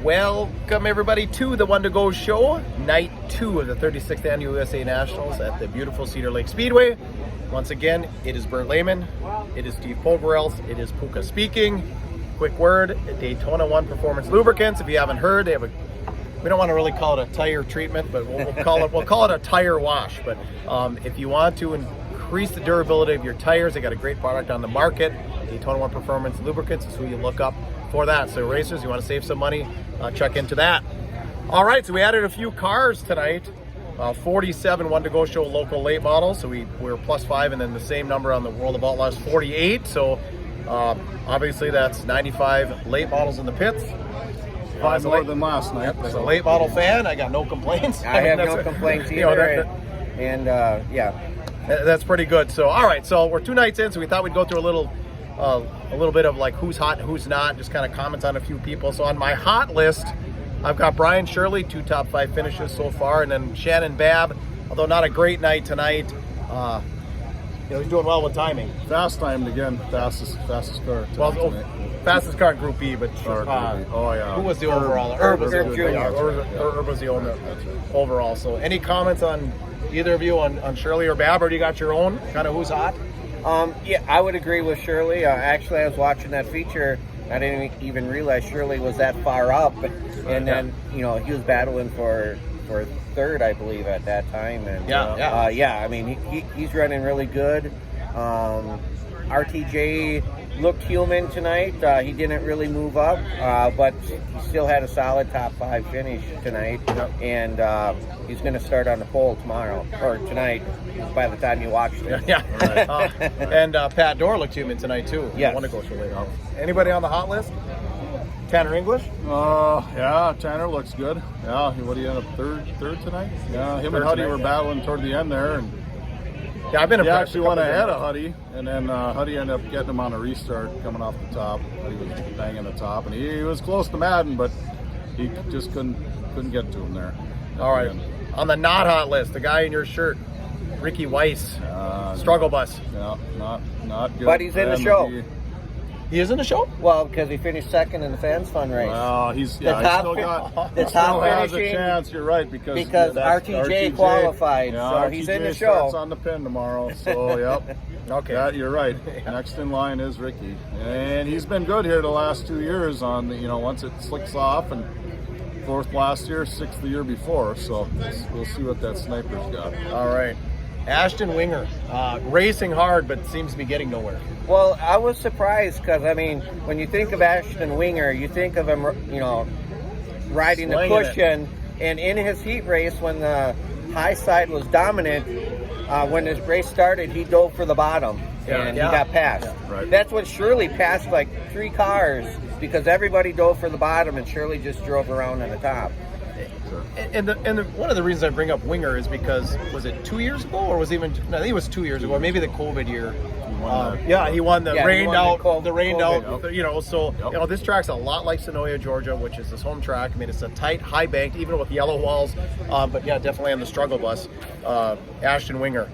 Welcome everybody to the One to Go show, night 2 of the 36th annual USA Nationals at the beautiful Cedar Lake Speedway. Once again, it is Bert Lehman, it is Steve Polgerels, it is Puka speaking. Quick word, Daytona 1 Performance Lubricants. If you haven't heard, they have a, we don't want to really call it a tire treatment, but we'll call it a tire wash. But if you want to increase the durability of your tires, they got a great product on the market. Daytona 1 Performance Lubricants is who you look up for that. So racers, you want to save some money, check into that. All right, so we added a few cars tonight. 47 One to Go show local late models. So we're +5, and then the same number on the World of Outlaws, 48. So obviously that's 95 late models in the pits. 5 more than last night. As a late model fan, I got no complaints. I have no complaints either. Yeah, that's pretty good. So all right, so we're 2 nights in, so we thought we'd go through a little bit of like who's hot and who's not, just kind of comments on a few people. So on my hot list, I've got Brian Shirley, 2 top 5 finishes so far, and then Shannon Babb, although not a great night tonight. He's doing well with timing. Fast timed again, fastest car. Fastest car in Group B, but who was the overall? Herb was the overall. So any comments on either of you on Shirley or Babb, or do you got your own kind of who's hot? Yeah, I would agree with Shirley. Actually, I was watching that feature. I didn't even realize Shirley was that far up, and then he was battling for third, I believe, at that time. And I mean, he's running really good. RTJ looked human tonight. He didn't really move up, but he still had a solid top 5 finish tonight. And he's going to start on the pole tomorrow or tonight by the time you watch this. And Pat Dorr looked human tonight too. Yes. Want to go later. Anybody on the hot list? Tanner English? Yeah, Tanner looks good. Yeah, what do you end up third tonight? Yeah, him and Huddy were battling toward the end there, and I've been he actually went ahead of Huddy, and then Huddy ended up getting him on a restart coming off the top. Huddy was banging the top, and he was close to Madden, but he just couldn't get to him there. All right, on the not hot list, the guy in your shirt, Ricky Weiss, struggle bus. Yeah, not good. But he's in the show. He is in the show? Well, because he finished second in the Fans Fund race. Well, he still has a chance. You're right, because RTJ qualified, so RTJ he's in the show. Starts on the pin tomorrow, so yep. Okay. Yeah, you're right. Next in line is Ricky, and he's been good here the last 2 years. On once it slicks off, and 4th last year, 6th the year before. So we'll see what that sniper's got. All right. Ashton Winger, racing hard, but seems to be getting nowhere. Well, I was surprised because, I mean, when you think of Ashton Winger, you think of him, riding the cushion. And in his heat race, when the high side was dominant, when his race started, he dove for the bottom, and he got passed. Yeah, right. That's what Shirley passed, like 3 cars, because everybody dove for the bottom, and Shirley just drove around on the top. And one of the reasons I bring up Winger is because, was it 2 years ago, or was it even? No, I think it was 2 years ago, maybe the COVID year. He won the rained out. So this track's a lot like Sonoya, Georgia, which is his home track. I mean, it's a tight, high banked, even with yellow walls. But yeah, definitely on the struggle bus. Ashton Winger,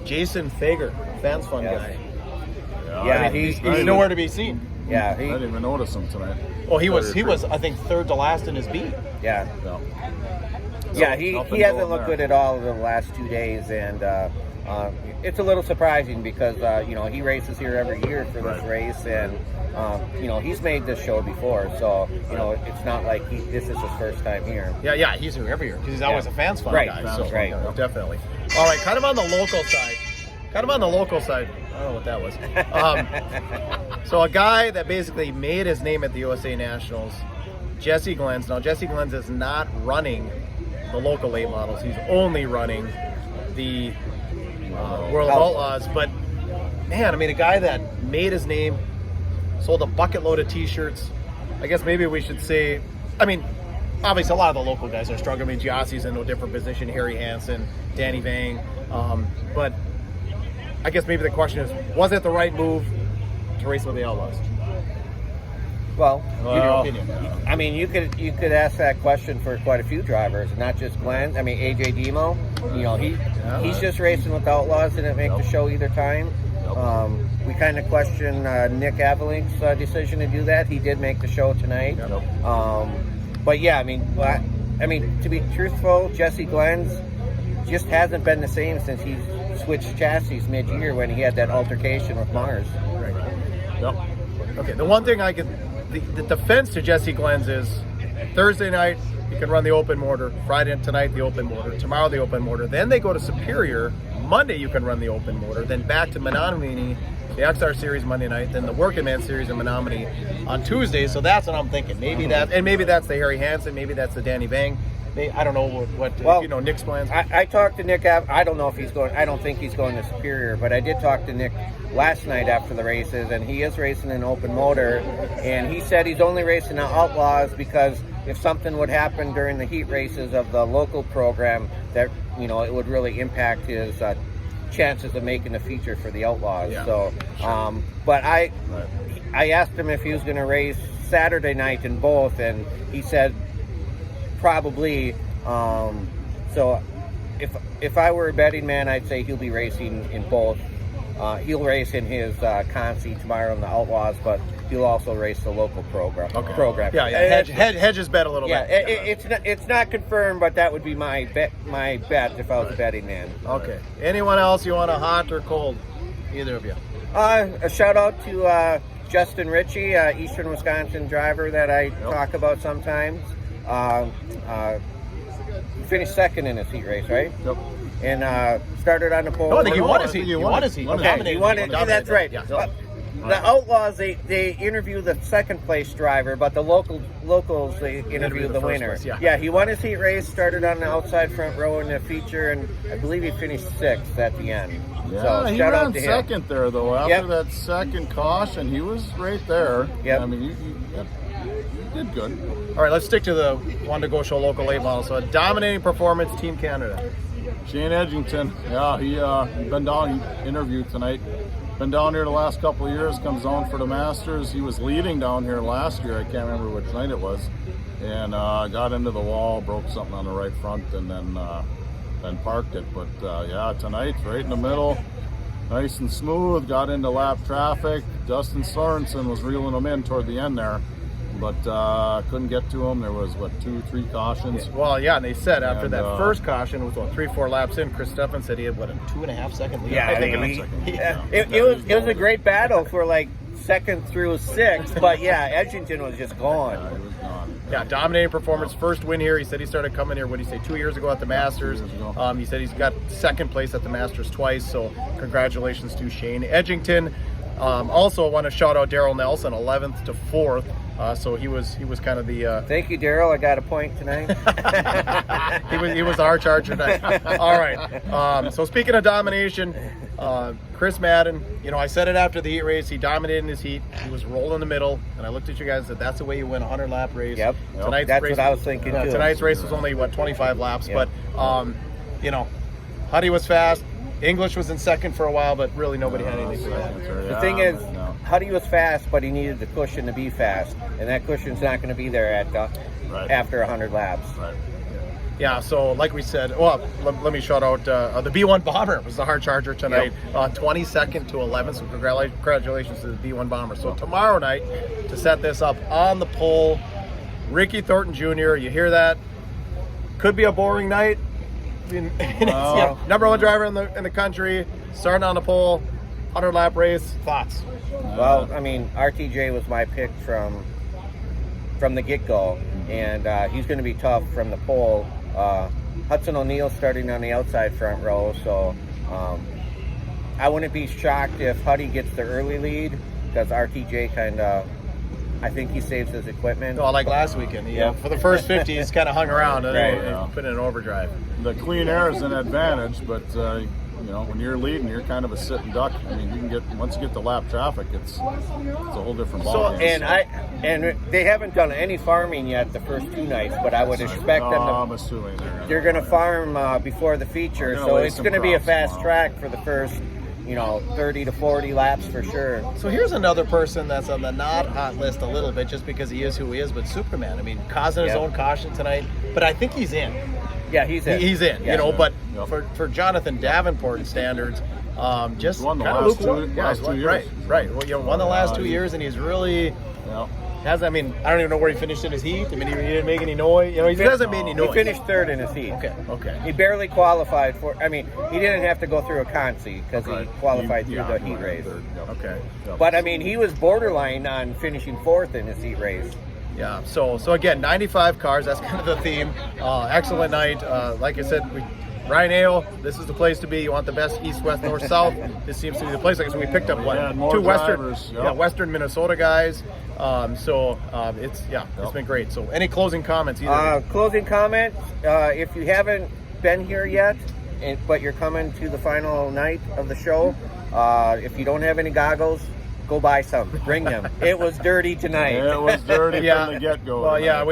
Jason Fager, Fans Fund guy. Yeah, he's nowhere to be seen. Yeah, I didn't even notice him tonight. Oh, he was I think 3rd to last in his B. Yeah. No. Yeah, he hasn't looked good at all the last 2 days, and it's a little surprising because he races here every year for this race, and he's made this show before, so it's not like this is his first time here. Yeah, he's here every year because he's always a Fans Fund guy. So, right. Definitely. All right, kind of on the local side. I don't know what that was. So a guy that basically made his name at the USA Nationals, Jesse Glenz. Now, Jesse Glenz is not running the local late models. He's only running the World of Outlaws. But, man, I mean, a guy that made his name, sold a bucket load of T-shirts. I guess maybe we should say, I mean, obviously a lot of the local guys are struggling. I mean, Giassi's in a different position, Harry Hansen, Danny Vang. But I guess maybe the question is, was it the right move to race with the Outlaws? Well, in your opinion. I mean, you could ask that question for quite a few drivers, not just Glenn. I mean, AJ Demo, he's just racing with Outlaws, didn't make the show either time. We kind of question Nick Avelink's decision to do that. He did make the show tonight. But yeah, I mean, to be truthful, Jesse Glenn's just hasn't been the same since he switched chassis mid-year when he had that altercation with Mars. Right. Yep. Okay, the one thing the defense to Jesse Glenn's is Thursday night, you can run the open motor. Friday tonight, the open motor. Tomorrow, the open motor. Then they go to Superior. Monday, you can run the open motor. Then back to Menominee, the XR Series Monday night. Then the Working Man Series in Menominee on Tuesday. So that's what I'm thinking. Maybe that's the Harry Hansen. Maybe that's the Danny Vang. I don't know what Nick's plans. I talked to Nick. I don't know if he's going. I don't think he's going to Superior, but I did talk to Nick last night after the races, and he is racing an open motor. And he said he's only racing the Outlaws because if something would happen during the heat races of the local program, that it would really impact his chances of making the feature for the Outlaws. Yeah. So, but I asked him if he was going to race Saturday night in both, and he said probably. So if I were a betting man, I'd say he'll be racing in both. He'll race in his Consi tomorrow in the Outlaws, but he'll also race the local program. Yeah. Hedges bet a little bit. It's not confirmed, but that would be my bet if I was a betting man. Okay. Anyone else you want a hot or cold? Either of you. A shout out to Justin Ritchie, Eastern Wisconsin driver that I talk about sometimes. He finished second in his heat race, right? Yep. And started on the pole. No, I think he won his heat. He won his heat. Okay, he won it. That's right. Yeah. The Outlaws, they interview the second place driver, but the locals, they interview the winner. Place, yeah, he won his heat race, started on the outside front row in the feature, and I believe he finished sixth at the end. Yeah, so he shout ran out to second him. there, though. After that second caution, he was right there. Yep. I mean, you did good. All right, let's stick to the One to Go Show local late model. So a dominating performance, Team Canada. Shane Edgington, he been down, he interviewed tonight. Been down here the last couple of years, comes down for the Masters. He was leading down here last year, I can't remember which night it was, and got into the wall, broke something on the right front, and then parked it. But tonight, right in the middle, nice and smooth, got into lap traffic. Dustin Sorensen was reeling him in toward the end there, but couldn't get to him. There was, 2-3 cautions? Well, yeah, and they said after that first caution, it was 3-4 laps in, Chris Steffens said he had, a 2.5 second lead? Yeah, I think it was a great battle for like second through sixth, but yeah, Edgington was just gone. Yeah, he was gone. Yeah, dominating performance, first win here. He said he started coming here, 2 years ago at the Masters. 2 years ago. He said he's got second place at the Masters twice, so congratulations to Shane Edgington. Also, I want to shout out Daryl Nelson, 11th to 4th. So he was kind of the. Thank you, Daryl. I got a point tonight. he was our charge tonight. All right. So speaking of domination, Chris Madden. I said it after the heat race. He dominated in his heat. He was rolling the middle, and I looked at you guys and said that's the way you win a 100-lap race. Yep. Tonight's That's race, what I was thinking too. Tonight's race was only 25 laps, Yep. but Huddy was fast. English was in second for a while, but really nobody had anything for that. The thing is, Huddy was fast, but he needed the cushion to be fast, and that cushion's not going to be there at after 100 laps. Right. Yeah, so like we said, let me shout out the B1 Bomber was the hard charger tonight, 22nd to 11th, so congratulations to the B1 Bomber. So tomorrow night, to set this up on the pole, Ricky Thornton Jr., you hear that? Could be a boring night. Number one driver in the country, starting on the pole, 100-lap race. Thoughts? Well, RTJ was my pick from the get-go, and he's going to be tough from the pole. Hudson O'Neal starting on the outside front row, so I wouldn't be shocked if Huddy gets the early lead, because RTJ I think he saves his equipment. Oh, like last weekend. For the first 50, he's kind of hung around and put in an overdrive. The clean air is an advantage, but when you're leading, you're kind of a sitting duck. Once you get the lap traffic, it's a whole different ballgame. And they haven't done any farming yet the first 2 nights, but I would expect them to. I'm assuming they're going to farm before the feature, so it's going to be a fast track for the first 30 to 40 laps for sure. So here's another person that's on the not hot list a little bit just because he is who he is, but Superman. Causing his own caution tonight, but I think he's in. Yeah, he's in. He's in, Yeah. but for Jonathan Davenport standards, Just Won the kind of last lukewarm. two- Yeah, last he's 2 won- years. Right. Well, won the last 2 years, and he's really Yeah. has. I mean, I don't even know where he finished in his heat. I mean, he didn't make any noise. He hasn't made any He noise. finished third in his heat. Okay. He barely qualified for. I mean, he didn't have to go through a consi because Right. he qualified Yeah, through the heat race. third, yep. Okay. Yep. But I mean, he was borderline on finishing fourth in his heat race. Yeah. So again, 95 cars. That's kind of the theme. Excellent night. Like I said, Ryan Ale, this is the place to be. You want the best east, west, north, south. This seems to be the place. Like I said, we picked up Yeah, more two drivers, yep. western Minnesota guys. It's been great. So any closing comments? Closing comment: if you haven't been here yet, but you're coming to the final night of the show, if you don't have any goggles, go buy some. Bring them. It was dirty tonight. It was dirty Yeah. from the get-go. Well, yeah,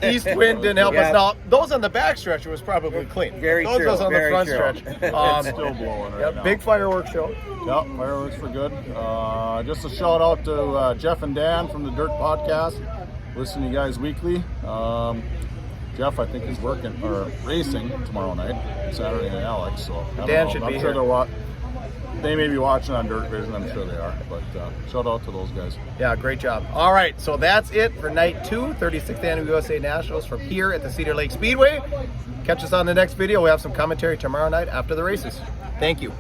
east wind didn't help Yeah. us. Now, those on the back stretch was probably clean. Very those true, on the very front true. stretch. It's still blowing right now. Big fireworks show. Yep, fireworks were good. Just a shout out to Jeff and Dan from the Dirt Podcast. Listen to you guys weekly. Jeff, I think, is working or racing tomorrow night, Saturday in Alex. So I don't Dan know. should I'm be sure here. they may be watching on Dirt Vision. I'm sure they are. But shout out to those guys. Yeah, great job. All right, so that's it for night 2, 36th Annual USA Nationals from here at the Cedar Lake Speedway. Catch us on the next video. We'll have some commentary tomorrow night after the races. Thank you.